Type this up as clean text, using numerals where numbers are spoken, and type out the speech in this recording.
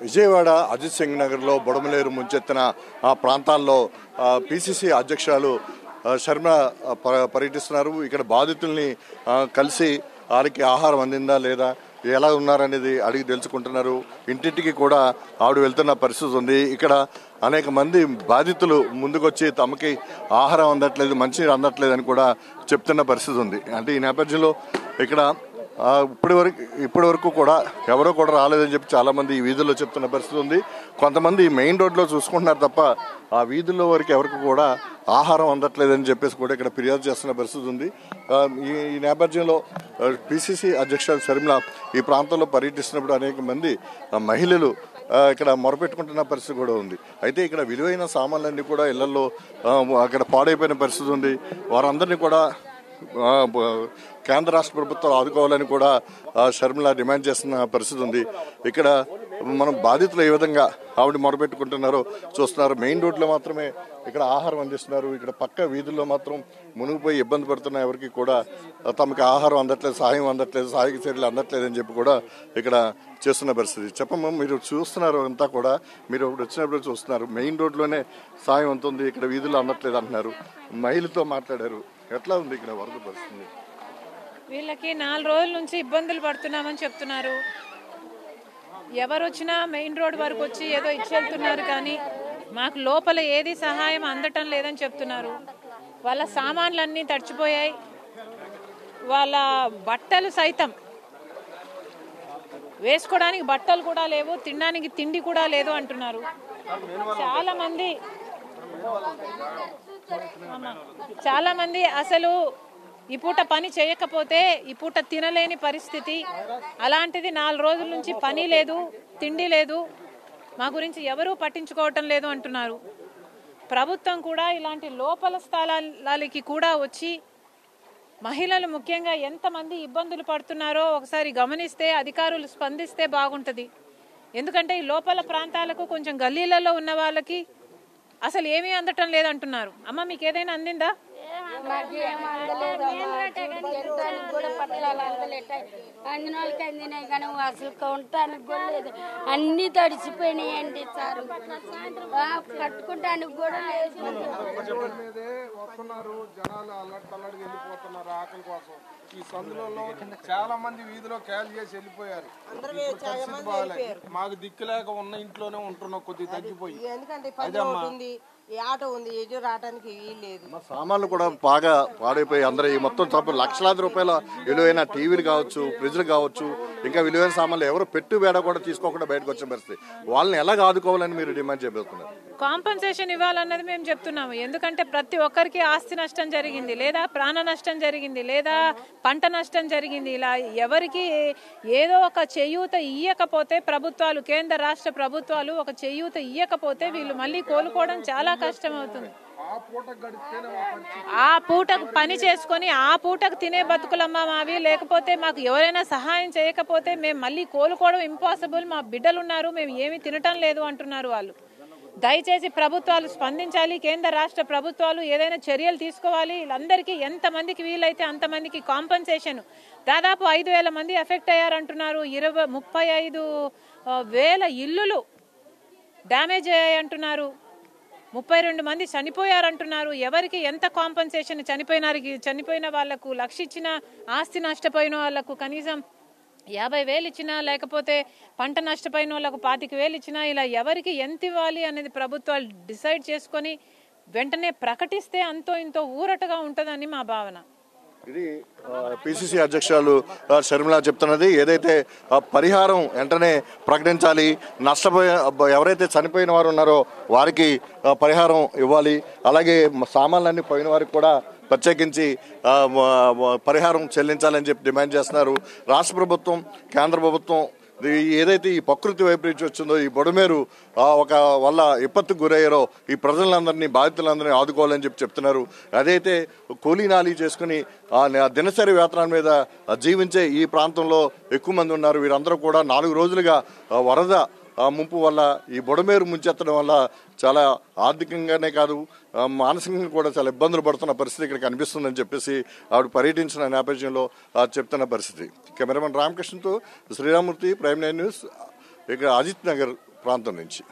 విజయవాడ అజిత్ సింగ్ నగర్లో బొడమలేరు ముంచెత్తిన ఆ ప్రాంతాల్లో పిసిసి అధ్యక్షురాలు శర్మ పర్యటిస్తున్నారు. ఇక్కడ బాధితుల్ని కలిసి వారికి ఆహారం అందిందా లేదా, ఎలా ఉన్నారనేది అడిగి తెలుసుకుంటున్నారు. ఇంటింటికి కూడా ఆవిడ వెళ్తున్న పరిస్థితి ఉంది. ఇక్కడ అనేక మంది బాధితులు ముందుకొచ్చి తమకి ఆహారం అందట్లేదు, మంచినీరు అందట్లేదు అని కూడా చెప్తున్న పరిస్థితి ఉంది. అంటే ఈ నేపథ్యంలో ఇక్కడ ఇప్పటి వరకు కూడా ఎవరో కూడా రాలేదని చెప్పి చాలా మంది ఈ వీధుల్లో చెప్తున్న పరిస్థితి ఉంది. కొంతమంది మెయిన్ రోడ్లో చూసుకుంటున్నారు తప్ప ఆ వీధుల్లో వరకు ఎవరికి కూడా ఆహారం అందట్లేదని చెప్పేసి కూడా ఇక్కడ ఫిర్యాదు చేస్తున్న పరిస్థితి ఉంది. ఈ నేపథ్యంలో పిసిసి అధ్యక్షురాలు షర్మిల ఈ ప్రాంతంలో పర్యటిస్తున్నప్పుడు అనేక మంది మహిళలు ఇక్కడ మొరపెట్టుకుంటున్న పరిస్థితి కూడా ఉంది. అయితే ఇక్కడ విలువైన సామాన్లన్నీ కూడా ఇళ్లలో అక్కడ పాడైపోయిన పరిస్థితి ఉంది. వారందరినీ కూడా కేంద్ర రాష్ట్ర ప్రభుత్వాలు ఆదుకోవాలని కూడా షర్మిల డిమాండ్ చేస్తున్న పరిస్థితి ఉంది. ఇక్కడ మనం బాధితులు ఏ విధంగా ఆవిడ మొరపెట్టుకుంటున్నారో చూస్తున్నారు. మెయిన్ రోడ్లో మాత్రమే ఇక్కడ ఆహారం అందిస్తున్నారు. ఇక్కడ పక్క వీధుల్లో మాత్రం మునిగిపోయి ఇబ్బంది పడుతున్న ఎవరికి కూడా తమకు ఆహారం అందట్లేదు, సహాయం అందట్లేదు, సహాయక చర్యలు అందట్లేదు అని చెప్పి కూడా ఇక్కడ చేస్తున్న పరిస్థితి. చెప్పమ్మా, మీరు చూస్తున్నారు అంతా కూడా, మీరు వచ్చినప్పుడు చూస్తున్నారు మెయిన్ రోడ్లోనే సాయం ఉంటుంది, ఇక్కడ వీధుల్లో అందట్లేదు అంటున్నారు. మహిళతో మాట్లాడారు. ఎట్లా ఉంది ఇక్కడ వరద పరిస్థితి? వీళ్ళకి 4 రోజుల నుంచి ఇబ్బందులు పడుతున్నామని చెప్తున్నారు. ఎవరు వచ్చినా మెయిన్ రోడ్ వరకు వచ్చి ఏదో ఇచ్చేళ్తున్నారు, కానీ మాకు లోపల ఏది సహాయం అందటం లేదని చెప్తున్నారు. వాళ్ళ సామాన్లన్నీ తడిచిపోయాయి, వాళ్ళ బట్టలు సైతం వేసుకోవడానికి బట్టలు కూడా లేవు, తినడానికి తిండి కూడా లేదు అంటున్నారు. చాలా మంది అసలు ఈ పూట పని చేయకపోతే ఈ పూట తినలేని పరిస్థితి. అలాంటిది 4 రోజుల నుంచి పని లేదు, తిండి లేదు, మా గురించి ఎవరూ పట్టించుకోవటం లేదు అంటున్నారు. ప్రభుత్వం కూడా ఇలాంటి లోపల స్థలాలకి కూడా వచ్చి మహిళలు ముఖ్యంగా ఎంతమంది ఇబ్బందులు పడుతున్నారో ఒకసారి గమనిస్తే, అధికారులు స్పందిస్తే బాగుంటుంది. ఎందుకంటే ఈ లోపల ప్రాంతాలకు కొంచెం గల్లీలలో ఉన్న వాళ్ళకి అసలు ఏమీ అందటం లేదంటున్నారు. అమ్మ, మీకు ఏదైనా అందిందా? అందిన వాళ్ళకి అందినాయి కానీ అసలు కొనటానికి కూడా లేదు. అన్ని తడిసిపోయినాయండి సార్, కట్టుకుంటానికి కూడా లేదు. వస్తున్నారు జనాలు, అల్లడి వెళ్ళిపోతున్నారు ఆకలి కోసం. ఈ సందులలో చాలా మంది వీధిలో క్యాల్ చేసి వెళ్ళిపోయారు. మాకు దిక్కులేక ఉన్న ఇంట్లోనే ఉంటున్నాం, కొద్దిగా తగ్గిపోయి. ఆటో ఉంది, ఎటు రావడానికి వీల్లేదు. సామాన్లు కూడా బాగా పాడైపోయి అందరూ ఈ మొత్తం లక్షలాది రూపాయల విలువైన టీవీలు కావచ్చు, ఫ్రిడ్జ్లు కావచ్చు, ఇంకా విలువైన సామాన్లు ఎవరు పెట్టు బేడ కూడా తీసుకోకుండా బయటకు వచ్చిన పరిస్థితి. వాళ్ళని ఎలా ఆదుకోవాలని మీరు డిమాండ్ చేయబోతున్నారు? కాంపన్సేషన్ ఇవ్వాలన్నది మేము చెప్తున్నాము. ఎందుకంటే ప్రతి ఒక్కరికి ఆస్తి నష్టం జరిగింది, లేదా ప్రాణ నష్టం జరిగింది, లేదా పంట నష్టం జరిగింది. ఇలా ఎవరికి ఏదో ఒక చేయూత ఇయ్యకపోతే ప్రభుత్వాలు, కేంద్ర రాష్ట్ర ప్రభుత్వాలు ఒక చేయూత ఇయ్యకపోతే వీళ్ళు మళ్ళీ కోలుకోవడం చాలా కష్టం అవుతుంది. ఆ పూటకు పని చేసుకొని ఆ పూటకు తినే బతుకులమ్మ మావి. లేకపోతే మాకు ఎవరైనా సహాయం చేయకపోతే మేము మళ్ళీ కోలుకోవడం ఇంపాసిబుల్. మా బిడ్డలు ఉన్నారు, మేము ఏమీ తినటం లేదు అంటున్నారు వాళ్ళు. దయచేసి ప్రభుత్వాలు స్పందించాలి, కేంద్ర రాష్ట్ర ప్రభుత్వాలు ఏదైనా చర్యలు తీసుకోవాలి. వీళ్ళందరికీ ఎంతమందికి వీలైతే అంతమందికి కాంపన్సేషన్. దాదాపు 5,000 మంది ఎఫెక్ట్ అయ్యారంటున్నారు. 35,000 ఇల్లులు డ్యామేజ్ అయ్యాయి అంటున్నారు. 32 మంది చనిపోయారంటున్నారు. ఎవరికి ఎంత కాంపన్సేషన్? చనిపోయిన వాళ్లకు 1,00,000 ఇచ్చిన, ఆస్తి నష్టపోయిన వాళ్లకు కనీసం 50,000 ఇచ్చినా, లేకపోతే పంట నష్టపోయిన వాళ్ళకు 25,000 ఇచ్చినా, ఇలా ఎవరికి ఎంత ఇవ్వాలి అనేది ప్రభుత్వాలు డిసైడ్ చేసుకొని వెంటనే ప్రకటిస్తే అంతో ఇంతో ఊరటగా ఉంటుందని మా భావన. ఇది పిసిసి అధ్యక్షురాలు షర్మిల చెప్తున్నది. ఏదైతే పరిహారం వెంటనే ప్రకటించాలి, ఎవరైతే చనిపోయిన వారు ఉన్నారో వారికి పరిహారం ఇవ్వాలి, అలాగే సామాన్లన్నీ పోయిన వారికి కూడా ప్రత్యేకించి పరిహారం చెల్లించాలని చెప్పి డిమాండ్ చేస్తున్నారు. రాష్ట్ర ప్రభుత్వం, కేంద్ర ప్రభుత్వం ఏదైతే ఈ ప్రకృతి వైపరీత్యం వచ్చిందో, ఈ బొడమేరు ఒక వల్ల విపత్తుకు గురయ్యారో ఈ ప్రజలందరినీ, బాధితులందరినీ ఆదుకోవాలని చెప్తున్నారు. అదైతే కూలీ నాలీ చేసుకుని దినసరి వేతనాల మీద జీవించే ఈ ప్రాంతంలో ఎక్కువ మంది ఉన్నారు. వీరందరూ కూడా 4 రోజులుగా వరద ముంపు వల్ల, ఈ బొడమేరు ముంచెత్తడం వల్ల చాలా ఆర్థికంగానే కాదు మానసికంగా కూడా చాలా ఇబ్బందులు పడుతున్న పరిస్థితి ఇక్కడ కనిపిస్తుందని చెప్పేసి ఆవిడ పర్యటించిన నేపథ్యంలో చెప్తున్న పరిస్థితి. కెమెరామెన్ రామకృష్ణతో శ్రీరామూర్తి, ప్రైమ్ 9 న్యూస్, ఇక్కడ అజిత్ నగర్ ప్రాంతం నుంచి.